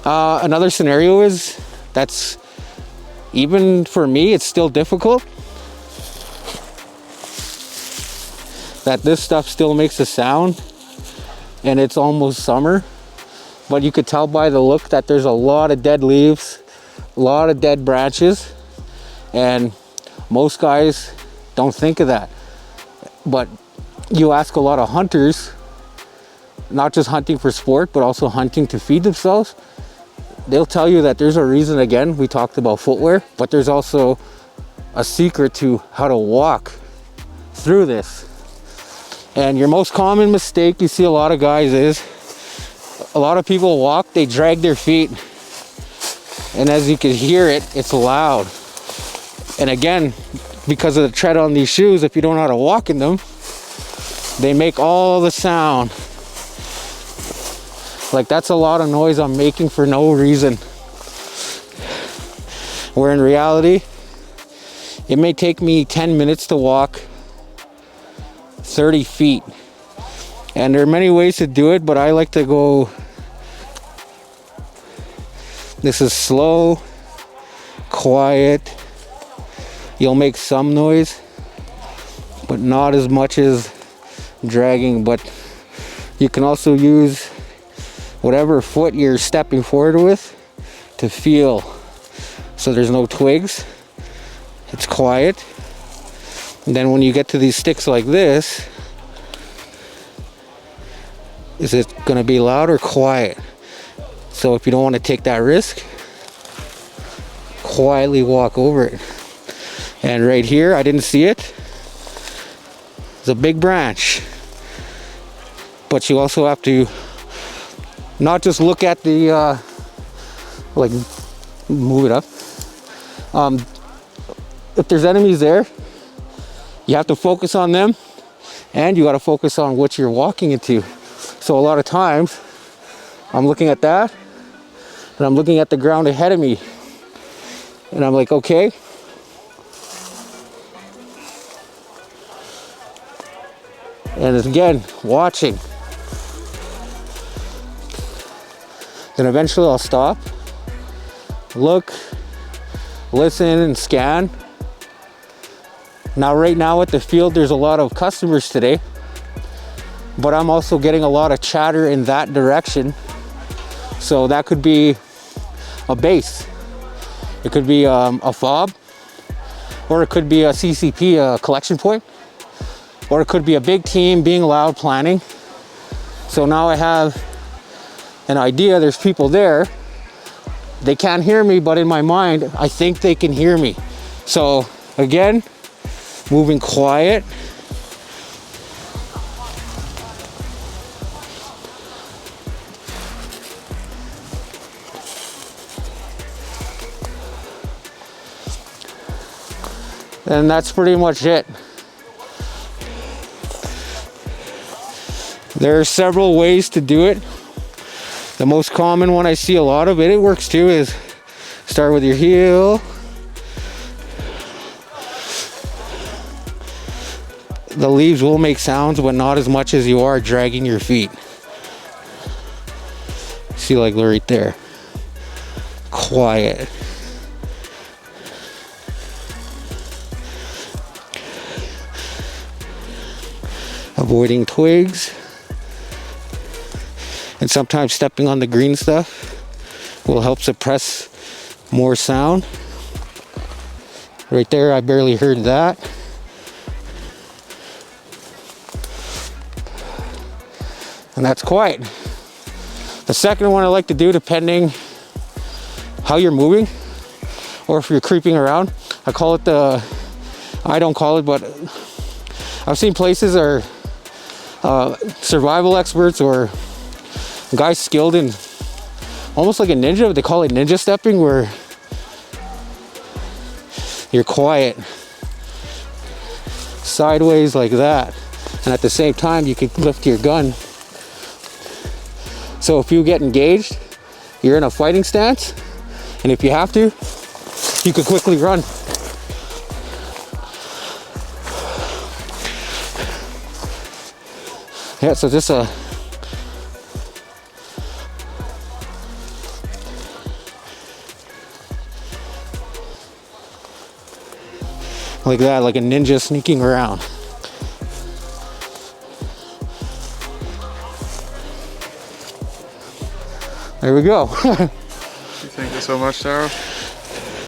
Another scenario is that's even for me, it's still difficult that this stuff still makes a sound, and it's almost summer, but you could tell by the look that there's a lot of dead leaves, a lot of dead branches, and most guys don't think of that. But you ask a lot of hunters, not just hunting for sport, but also hunting to feed themselves, they'll tell you that there's a reason. Again, we talked about footwear, but there's also a secret to how to walk through this. And your most common mistake you see a lot of guys is, a lot of people walk, they drag their feet, and as you can hear it, it's loud. And again, because of the tread on these shoes, if you don't know how to walk in them, they make all the sound. Like, that's a lot of noise I'm making for no reason. Where in reality, it may take me 10 minutes to walk 30 feet. And there are many ways to do it, but I like to go, this is slow, quiet. You'll make some noise, but not as much as dragging. But you can also use whatever foot you're stepping forward with to feel. So there's no twigs, it's quiet. And then when you get to these sticks like this, is it gonna be loud or quiet? So if you don't want to take that risk, quietly walk over it. And right here, I didn't see it, it's a big branch. But you also have to not just look at the, like, move it up. If there's enemies there, you have to focus on them, and you got to focus on what you're walking into. So a lot of times, I'm looking at that, and I'm looking at the ground ahead of me, and I'm like, okay, and again, watching. Then eventually I'll stop, look, listen, and scan. Now, right now at the field, there's a lot of customers today, but I'm also getting a lot of chatter in that direction. So that could be a base, it could be a fob, or it could be a CCP, a collection point, or it could be a big team being loud planning. So now I have an idea, there's people there, they can't hear me, but in my mind, I think they can hear me. So again, moving quiet. And that's pretty much it. There are several ways to do it. The most common one I see a lot of it, it works too, is start with your heel. The leaves will make sounds, but not as much as you are dragging your feet. See, like right there. Quiet. Avoiding twigs. And sometimes stepping on the green stuff will help suppress more sound. Right there, I barely heard that. And that's quiet. The second one I like to do, depending how you're moving or if you're creeping around, I call it the, I don't call it, but I've seen places are survival experts or guys skilled in almost like a ninja, they call it ninja stepping, where you're quiet sideways like that, and at the same time you can lift your gun. So if you get engaged, you're in a fighting stance, and if you have to, you could quickly run. Yeah, so just Like that, like a ninja sneaking around. There we go. Thank you so much, Sarah.